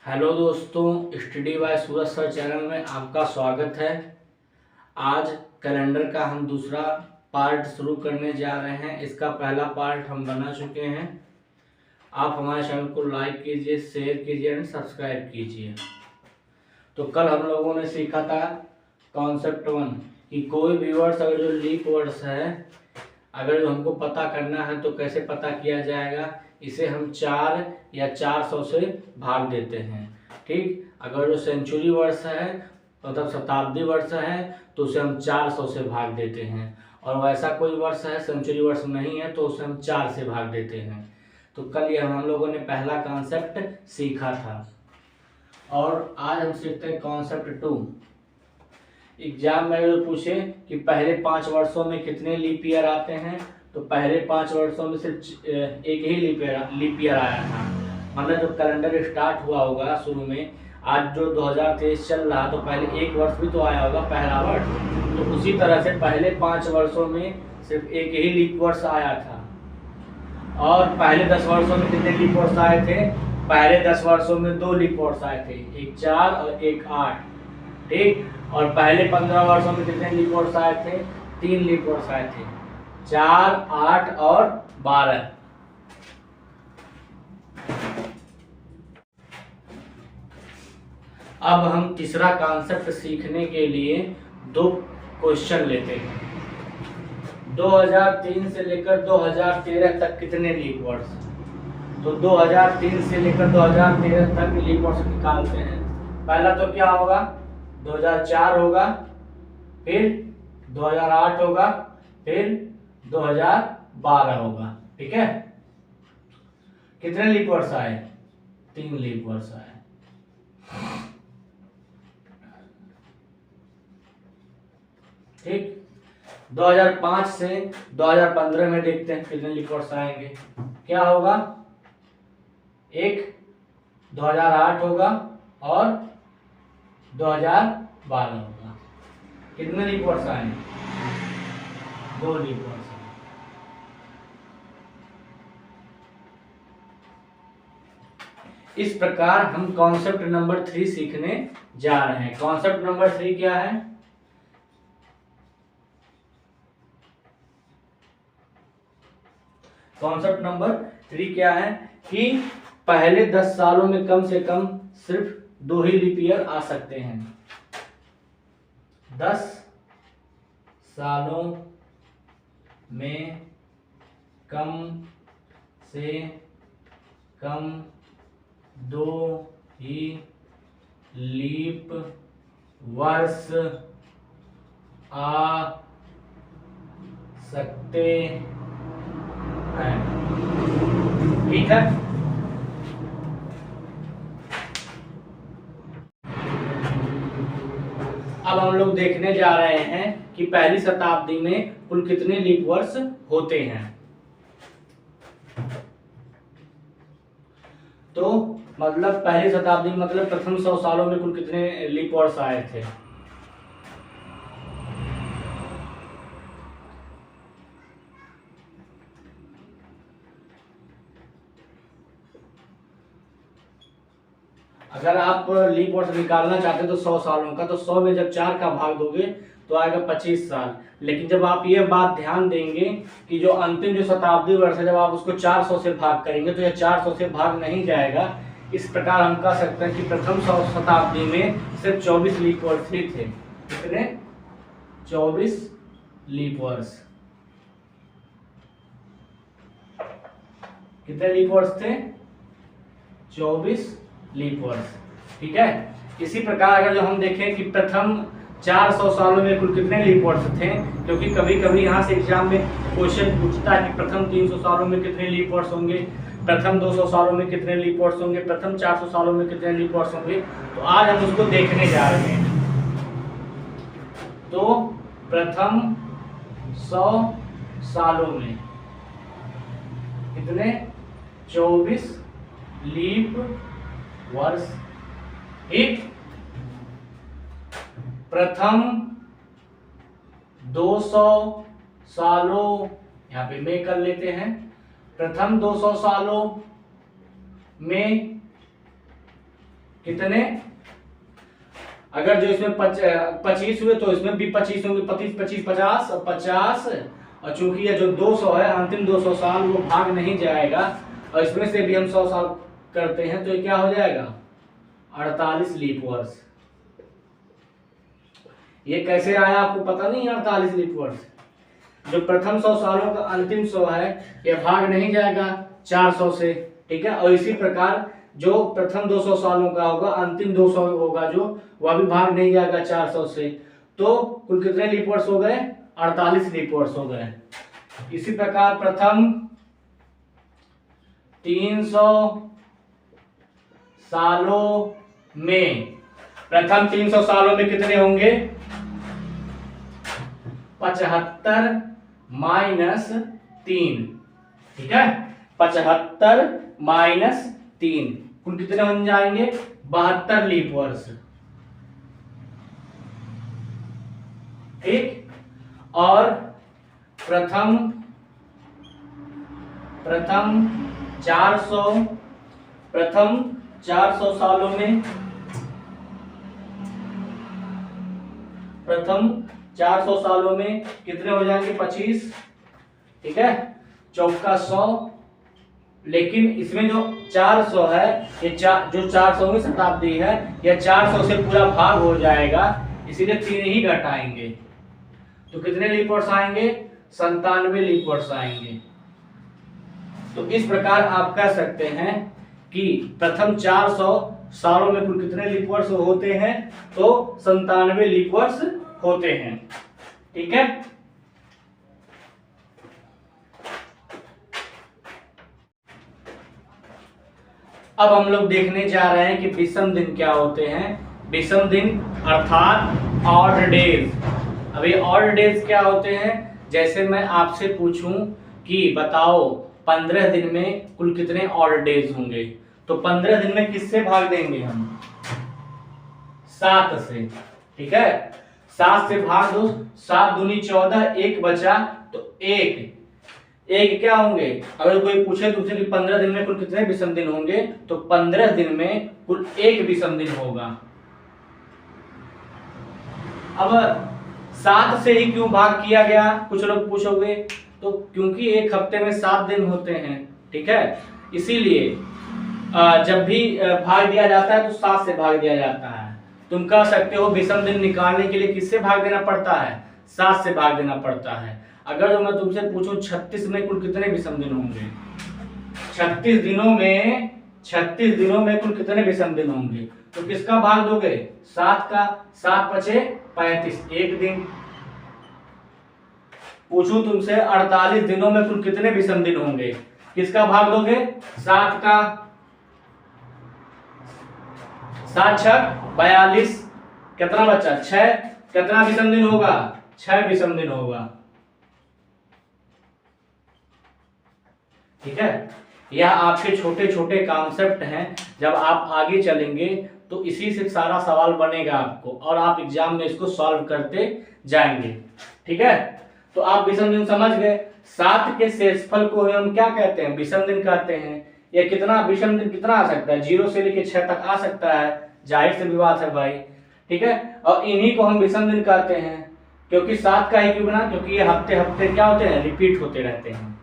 Hello दोस्तों, study bye सूरज sir channel में आपका स्वागत है। आज कैलेंडर का हम दूसरा पार्ट शुरू करने जा रहे हैं। इसका पहला पार्ट हम बना चुके हैं। आप हमारे चैनल को लाइक कीजिए, शेयर कीजिए एंड सब्सक्राइब कीजिए। तो कल हम लोगों ने सीखा था कॉन्सेप्ट 1 कि कोई भी वर्ड्स अगर जो लीप वर्ड्स है, अगर जो हमको पता करना है तो कैसे पता किया जाएगा। इसे हम 4 या 400 से भाग देते हैं। ठीक, अगर जो सेंचुरी वर्ष है मतलब शताब्दी वर्ष है तो उसे हम 400 से भाग देते हैं, और वैसा कोई वर्ष है सेंचुरी वर्ष नहीं है तो उसे हम 4 से भाग देते हैं। तो कल ये हम लोगों ने पहला कॉन्सेप्ट सीखा था, और आज हम सीखते हैं कॉन्सेप्ट 2। एग्जाम में अगर पूछे कि पहले 5 वर्षों में कितने लीप ईयर आते हैं, तो पहले 5 वर्षों में सिर्फ एक ही लीप ईयर आया था। मतलब जब कैलेंडर स्टार्ट हुआ होगा शुरू में, आज जो 2023 चल रहा, तो पहले एक वर्ष भी तो आया होगा, पहला वर्ष। तो उसी तरह से पहले 5 वर्षों में सिर्फ एक ही लीप वर्ष आया था। और पहले 10 वर्षों में कितने लीप वर्ष आए थे? पहले 10 वर्षों में 2 लीप वर्ष आए थे, एक 4 और एक 8। ठीक, और पहले 15 वर्षों में कितने लीप वर्ष आए थे? 3 लीप वर्ष आए थे, 4, 8 और 12। अब हम तीसरा कॉन्सेप्ट सीखने के लिए 2 क्वेश्चन लेते हैं। 2003 से लेकर 2013 तक कितने लीप वर्ष? तो 2003 से लेकर 2013 तक लीप वर्ष निकालते हैं। पहला तो क्या होगा? 2004 होगा, फिर 2008 होगा, फिर 2012 होगा। ठीक है, कितने लीप वर्ष आए? 3 लीप वर्ष आए। ठीक, 2005 से 2015 में देखते हैं कितने लीप वर्ष आएंगे। क्या होगा? एक 2008 होगा और 2012 होगा। कितने लीप वर्ष आए? 2 लीप वर्ष आए। इस प्रकार हम कॉन्सेप्ट नंबर 3 सीखने जा रहे हैं। कॉन्सेप्ट नंबर 3 क्या है? कॉन्सेप्ट नंबर 3 क्या है कि पहले 10 सालों में कम से कम सिर्फ 2 ही लीप ईयर आ सकते हैं। 10 सालों में कम से कम 2 ही लीप वर्ष आ सकते हैं। ठीक है, अब हम लोग देखने जा रहे हैं कि पहली शताब्दी में कुल कितने लीप वर्ष होते हैं। तो मतलब पहली शताब्दी मतलब प्रथम 100 सालों में कुल कितने लीप वर्ष आए थे? अगर आप लीप वर्ष निकालना चाहते तो 100 सालों का, तो 100 में जब 4 का भाग दोगे तो आएगा 25 साल। लेकिन जब आप ये बात ध्यान देंगे कि जो अंतिम जो शताब्दी वर्ष है, जब आप उसको 400 से भाग करेंगे तो यह 400 से भाग नहीं जाएगा। इस प्रकार हम कह सकते हैं कि प्रथम शताब्दी में सिर्फ 24 लीप वर्ष ही थे। कितने? 24 लीप वर्ष। कितने लीप वर्ष थे? 24 लीप वर्ष। ठीक है, इसी प्रकार अगर जो हम देखें कि प्रथम 400 सालों में कुल कितने लीप वर्ष थे, क्योंकि कभी कभी यहाँ से एग्जाम में क्वेश्चन पूछता है कि प्रथम 300 सालों में कितने लीप वर्ष होंगे, प्रथम 200 सालों में कितने लीप वर्ष होंगे, प्रथम 400 सालों में कितने लीप वर्ष होंगे। तो आज हम उसको देखने जा रहे हैं। तो प्रथम 100 सालों में कितने? 24 लीप वर्ष। एक प्रथम 200 सालों, यहां पे में कर लेते हैं, प्रथम 200 सालों में कितने, अगर जो इसमें 25 हुए तो इसमें भी 25 होंगे, 25 25 50 और 50, और चूंकि ये जो 200 है अंतिम 200 साल वो भाग नहीं जाएगा, और इसमें से भी हम 100 साल करते हैं तो ये क्या हो जाएगा 48 लीप वर्ष। ये कैसे आया आपको पता नहीं है 48 लीप वर्ष? जो प्रथम 100 सालों का अंतिम 100 है ये भाग नहीं जाएगा 400 से, ठीक है। और इसी प्रकार जो प्रथम 200 सालों का होगा अंतिम 200 होगा जो वह भी भाग नहीं जाएगा 400 से। तो कुल कितने लीप वर्ष हो गए 48 लीप वर्ष हो गए। इसी प्रकार प्रथम 300 सालों में, प्रथम 300 सालों में कितने होंगे 75 माइनस 3, ठीक है। 75 माइनस 3 कुल कितने बन जाएंगे 72 लीप वर्ष, ठीक। और प्रथम 400 सालों में, प्रथम 400 सालों में कितने हो जाएंगे 25, ठीक है, चौका 100। लेकिन इसमें जो 400 है ये जो 400वीं शताब्दी है यह 400 से पूरा भाग हो जाएगा, इसीलिए 3 ही घटाएंगे तो कितने लीप वर्ष आएंगे 97 लीप वर्ष आएंगे। तो इस प्रकार आप कह सकते हैं कि प्रथम 400 सालों में कुल कितने लीप वर्ष होते हैं तो 97 लीप वर्ष होते हैं, ठीक है। अब हम लोग देखने जा रहे हैं कि विषम दिन क्या होते हैं। विषम दिन अर्थात ऑड डेज। अभी ऑड डेज क्या होते हैं, जैसे मैं आपसे पूछूं कि बताओ 15 दिन में कुल कितने ऑड डेज होंगे, तो 15 दिन में किससे भाग देंगे हम 7 से, ठीक है। 7 से भाग दो, 7 दूनी 14, 1 बचा तो 1 क्या होंगे। अगर कोई पूछे तुमसे कि 15 दिन में कुल कितने विषम दिन होंगे तो 15 दिन में कुल 1 विषम दिन होगा। अब 7 से ही क्यों भाग किया गया कुछ लोग पूछोगे, तो क्योंकि एक हफ्ते में 7 दिन होते हैं, ठीक है। इसीलिए जब भी भाग दिया जाता है तो 7 से भाग दिया जाता है। तुम कह सकते हो विषम दिन निकालने के लिए किससे भाग देना पड़ता है 7 से भाग देना पड़ता है। अगर जो मैं तुमसे पूछूं 36 में कुल कितने विषम दिन होंगे, 36 दिनों में कुल कितने विषम दिन होंगे, तो किसका भाग दोगे 7 का, 7 बचे 35 1 दिन। पूछूं तुमसे 48 दिनों में कुल कितने विषम दिन होंगे, किसका भाग दोगे 7 का, 7 6 42, कितना बचा 6, कितना विषम दिन होगा 6 विषम दिन होगा, ठीक है। यह आपके छोटे छोटे कॉन्सेप्ट हैं, जब आप आगे चलेंगे तो इसी से सारा सवाल बनेगा आपको और आप एग्जाम में इसको सॉल्व करते जाएंगे, ठीक है। तो आप विषम दिन समझ गए। 7 के शेषफल को हम क्या कहते हैं विषम दिन कहते हैं। ये कितना विषम दिन कितना आ सकता है 0 से लेकर 6 तक आ सकता है, जाहिर सी बात है भाई, ठीक है। और इन्हीं को हम विषम दिन कहते हैं। क्योंकि 7 का ही क्यों बना, क्योंकि ये हफ्ते हफ्ते क्या होते हैं रिपीट होते रहते हैं।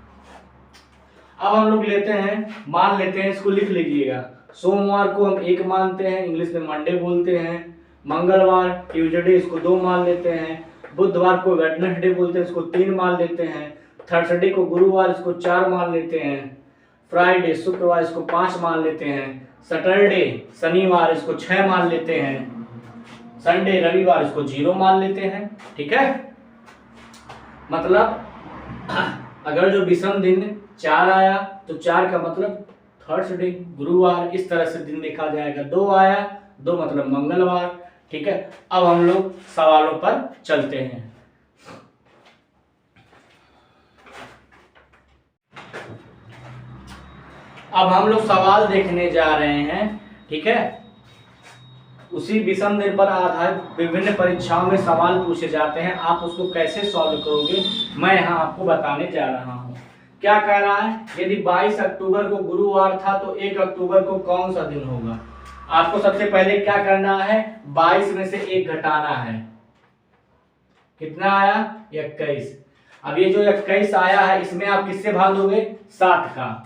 अब हम लोग लेते हैं, मान लेते हैं, इसको लिख लीजिएगा। सोमवार को हम 1 मानते हैं, इंग्लिश में मंडे बोलते हैं। मंगलवार ट्यूसडे इसको 2 मान लेते हैं। बुधवार को वेडनेसडे बोलते हैं, इसको 3 मान लेते हैं। थर्सडे को गुरुवार, इसको 4 मान लेते हैं। फ्राइडे शुक्रवार, इसको 5 मान लेते हैं। सैटरडे शनिवार, इसको 6 मान लेते हैं। संडे रविवार, इसको 0 मान लेते हैं, ठीक है। मतलब अगर जो विषम दिन 4 आया तो 4 का मतलब थर्सडे गुरुवार, इस तरह से दिन देखा जाएगा। 2 आया, 2 मतलब मंगलवार, ठीक है। अब हम लोग सवालों पर चलते हैं। अब हम लोग सवाल देखने जा रहे हैं, ठीक है। उसी विषम दिन पर आधारित विभिन्न परीक्षाओं में सवाल पूछे जाते हैं। आप उसको कैसे सॉल्व करोगे मैं यहाँ आपको बताने जा रहा हूँ। क्या कह रहा है, यदि 22 अक्टूबर को गुरुवार था तो 1 अक्टूबर को कौन सा दिन होगा। आपको सबसे पहले क्या करना है, 22 में से 1 घटाना है। कितना आया? 21। अब ये जो 21 आया है इसमें आप किससे भाग दोगे? 7 का।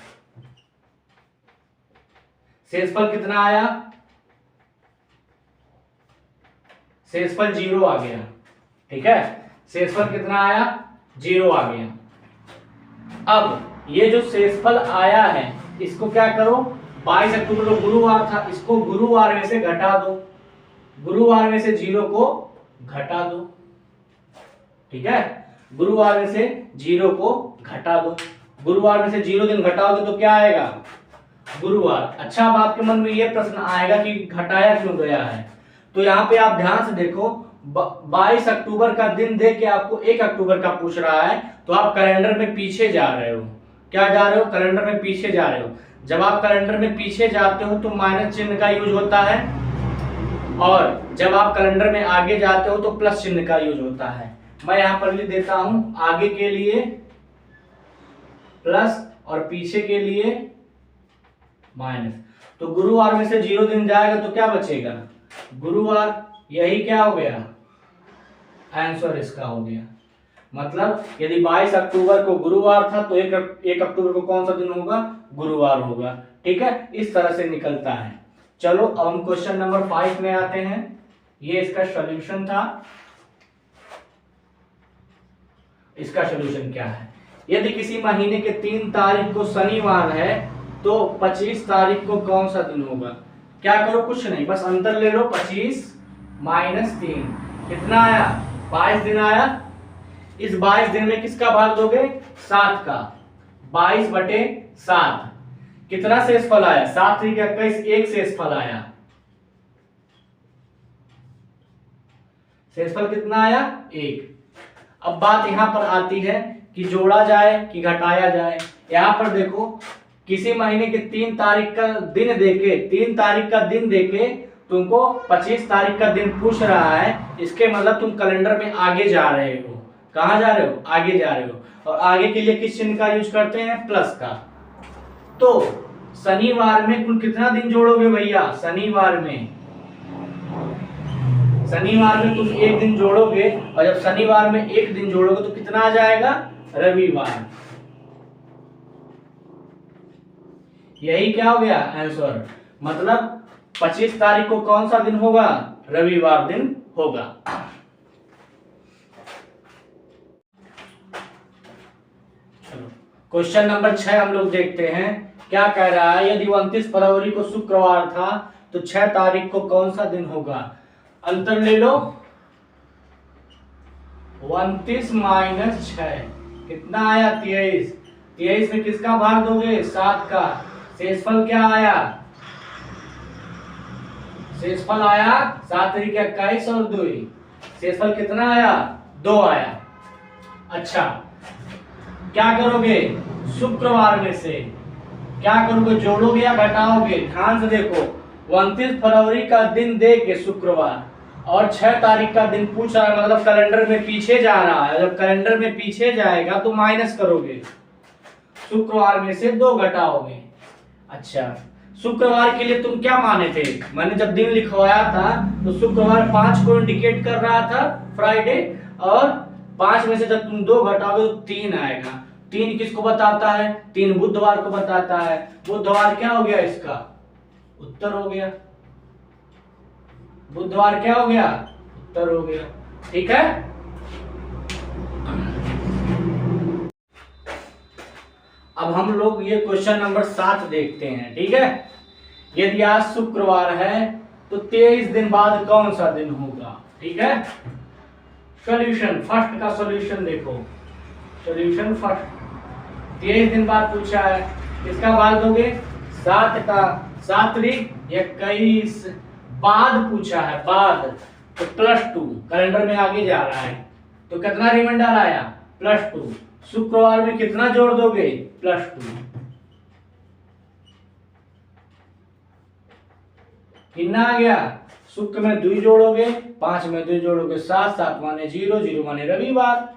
शेषफल कितना आया? शेषफल 0 आ गया। ठीक है, शेषफल कितना आया? 0 आ गया। अब ये जो शेषफल आया है इसको क्या करो, 22 अक्टूबर को गुरुवार था, इसको गुरुवार में से घटा दो, गुरुवार में से 0 को घटा दो। ठीक है, गुरुवार में से 0 को घटा दो। गुरुवार में से 0 दिन घटाओगे तो क्या आएगा? गुरुवार। अच्छा, अब आपके मन में ये प्रश्न आएगा कि घटाया क्यों गया है, तो यहाँ पे आप ध्यान से देखो, 22 अक्टूबर का दिन दे के आपको 1 अक्टूबर का पूछ रहा है, तो आप कैलेंडर में पीछे जा रहे हो। क्या जा रहे हो? कैलेंडर में पीछे जा रहे हो। जब आप कैलेंडर में पीछे जाते हो तो माइनस चिन्ह का यूज होता है, और जब आप कैलेंडर में आगे जाते हो तो प्लस चिन्ह का यूज होता है। मैं यहाँ पर लिख देता हूं, आगे के लिए प्लस और पीछे के लिए माइनस। तो गुरुवार में से 0 दिन जाएगा तो क्या बचेगा? गुरुवार। यही क्या हो गया? आंसर इसका हो गया। मतलब यदि 22 अक्टूबर को गुरुवार था तो 1 अक्टूबर को कौन सा दिन होगा? गुरुवार होगा। ठीक है, इस तरह से निकलता है। चलो अब हम क्वेश्चन नंबर 5 में आते हैं। ये इसका सॉल्यूशन था। इसका सॉल्यूशन क्या है? यदि किसी महीने के 3 तारीख को शनिवार है तो 25 तारीख को कौन सा दिन होगा? क्या करो? कुछ नहीं, बस अंतर ले लो। 25 माइनस 3 कितना आया? 22 दिन आया। इस 22 दिन में किसका भाग दोगे? 7 का। 22 बटे 7 कितना शेषफल आया? 7 3 21, 1 शेषफल आया। शेषफल कितना आया? 1। अब बात यहां पर आती है कि जोड़ा जाए कि घटाया जाए। यहां पर देखो, किसी महीने के 3 तारीख का दिन देके, 3 तारीख का दिन देके तुमको 25 तारीख का दिन पूछ रहा है, इसके मतलब तुम कैलेंडर में आगे जा रहे हो। कहां जा रहे हो? आगे जा रहे हो। और आगे के लिए किस चिन्ह का यूज करते हैं? प्लस का। तो शनिवार में कुल कितना दिन जोड़ोगे भैया? शनिवार में तुम 1 दिन जोड़ोगे, और जब शनिवार में 1 दिन जोड़ोगे तो कितना आ जाएगा? रविवार। यही क्या हो गया? आंसर। मतलब 25 तारीख को कौन सा दिन होगा? रविवार दिन होगा। चलो क्वेश्चन नंबर 6 हम लोग देखते हैं। क्या कह रहा है? यदि 29 फरवरी को शुक्रवार था तो 6 तारीख को कौन सा दिन होगा? अंतर ले लो। 29 माइनस 6 कितना आया? 23। 23 में किसका भाग दोगे? 7 का। शेषफल क्या आया? शेषफल आया 7 3 21 और 2। शेषफल कितना आया? 2 आया। अच्छा, क्या करोगे? शुक्रवार में से क्या करोगे? जोड़ोगे या घटाओगे? ध्यान से देखो, 29 फरवरी का दिन दे के शुक्रवार और 6 तारीख का दिन पूछ रहा है, मतलब कैलेंडर में पीछे जा रहा है। जब कैलेंडर में पीछे जाएगा तो माइनस करोगे, शुक्रवार में से 2 घटाओगे। अच्छा, शुक्रवार के लिए तुम क्या माने थे? मैंने जब दिन लिखवाया था तो शुक्रवार 5 को इंडिकेट कर रहा था, फ्राइडे, और 5 में से जब तुम 2 घटाओगे तो 3 आएगा। 3 किसको बताता है? 3 बुधवार को बताता है। बुधवार क्या हो गया? इसका उत्तर हो गया। बुधवार क्या हो गया? उत्तर हो गया। ठीक है, अब हम लोग ये क्वेश्चन नंबर 7 देखते हैं। ठीक है, यदि आज शुक्रवार है तो 23 दिन बाद कौन सा दिन होगा? ठीक है, सॉल्यूशन फर्स्ट का सॉल्यूशन देखो। सॉल्यूशन फर्स्ट, 23 दिन बाद पूछा है, किसका भाग दोगे? 7 का। 7 3 21 बाद पूछा है, बाद, तो +2। कैलेंडर में आगे जा रहा है तो कितना रिमाइंडर आया? +2। शुक्रवार में कितना जोड़ दोगे? +2। कितना आ गया? शुक्र में 2 जोड़ोगे, 5 में 2 जोड़ोगे 7, 7 माने 0, 0 माने रविवार।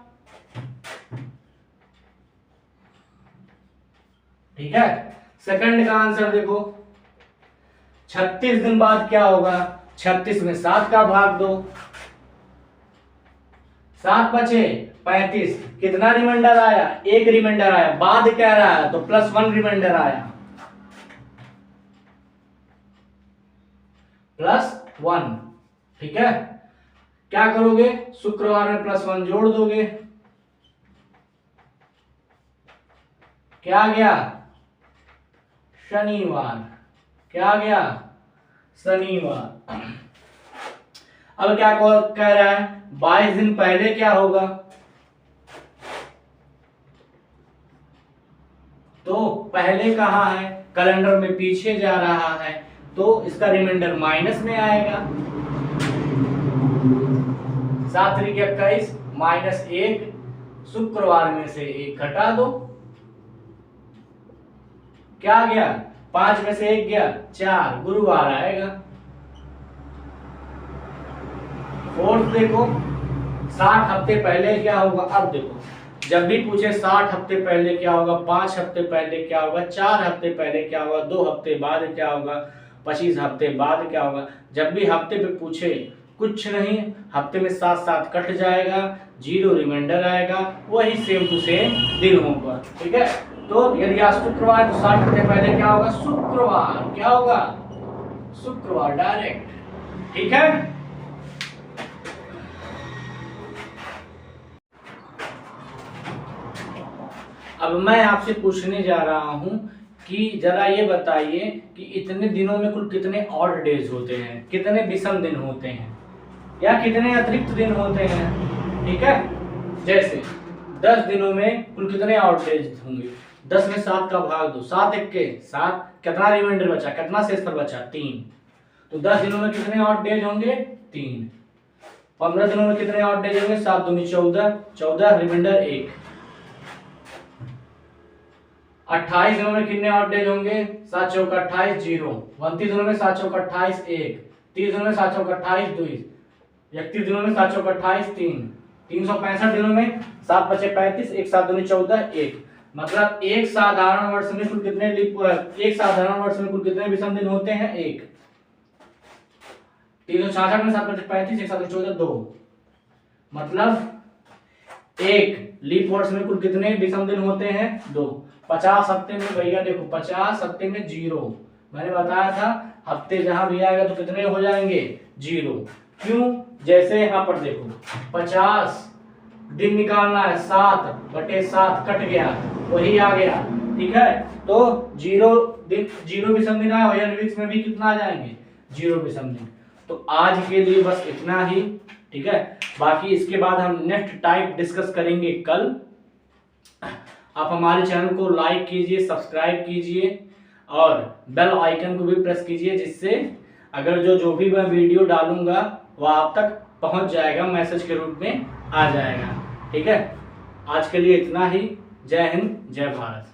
ठीक है, सेकंड का आंसर देखो। 36 दिन बाद क्या होगा, 36 में 7 का भाग दो, 7 बचे 35, कितना रिमाइंडर आया, एक रिमाइंडर आया, बाद क्या रहा है तो +1 रिमाइंडर आया, +1। ठीक है, क्या करोगे, शुक्रवार में +1 जोड़ दोगे, क्या आ गया, शनिवार, क्या आ गया, शनिवार। अब क्या कह रहा है, 22 दिन पहले क्या होगा, तो पहले कहाँ है, कैलेंडर में पीछे जा रहा है, तो इसका रिमाइंडर माइनस में आएगा, 7 × 21 -1, शुक्रवार में से 1 घटा दो, क्या आ गया, 5 में से 1 गया 4, गुरुवार आएगा। फोर्थ देखो, 60 हफ्ते पहले क्या होगा, अब देखो जब भी पूछे 60 हफ्ते पहले क्या होगा, 5 हफ्ते पहले क्या होगा, 4 हफ्ते पहले क्या होगा, 2 हफ्ते बाद क्या होगा, 25 हफ्ते बाद क्या होगा, जब भी हफ्ते पे पूछे कुछ नहीं, हफ्ते में 7 कट जाएगा, 0 रिमाइंडर आएगा, वही सेम टू सेम दिन होगा। ठीक है, तो यदि आज शुक्रवार तो 60 हफ्ते पहले क्या होगा, शुक्रवार, क्या होगा, शुक्रवार डायरेक्ट। ठीक है, अब मैं आपसे पूछने जा रहा हूं कि जरा ये बताइए कि इतने दिनों में कुल कितने ऑड डेज होते हैं, कितने विषम दिन होते हैं, या कितने अतिरिक्त दिन होते हैं। ठीक है, जैसे 10 दिनों में कुल कितने ऑड डेज होंगे, 10 में 7 का भाग दो, 7 × 1 = 7, कितना रिमाइंडर बचा, कितना शेष पर बचा, 3, तो 10 दिनों में कितने ऑड डेज होंगे, 3। 15 दिनों में कितने ऑड डेज होंगे, 7 दूनी 14, 14 रिमाइंडर 1। 28 दिनों में कितने ऑड डेज होंगे, 7 × 4 = 28, 0। 29 दिनों में 7 × 4 = 28, 1। 30 दिनों में 7 × 4 = 28, 2। 31 दिनों में 7 × 4 = 28, 3। 365 दिनों में 7 बचे 35, 1 7 दूनी 14, 1। मतलब एक साधारण वर्ष में कुल कितने एक साधारण वर्ष में कुल कितने विषम दिन होते हैं, 1। 366 में 7 बचे 35, 1 7 दूनी 14, 2। मतलब एक लीप वर्ष में कुल कितने विषम दिन होते हैं, 2। 50 हफ्ते में भैया देखो, 50 हफ्ते में 0, मैंने बताया था हफ्ते जहां भी आएगा तो कितने हो जाएंगे, 0। क्यों, जैसे यहाँ पर देखो 50 दिन निकालना है, 7/7 कट गया, वही आ गया। ठीक है, तो 0 विषम दिन आया, में भी कितना आ जाएंगे, 0 विषम दिन। तो आज के लिए बस इतना ही। ठीक है, बाकी इसके बाद हम नेक्स्ट टाइप डिस्कस करेंगे कल। आप हमारे चैनल को लाइक कीजिए, सब्सक्राइब कीजिए और बेल आइकन को भी प्रेस कीजिए, जिससे अगर जो भी मैं वीडियो डालूंगा वह आप तक पहुंच जाएगा, मैसेज के रूप में आ जाएगा। ठीक है, आज के लिए इतना ही। जय हिंद, जय भारत।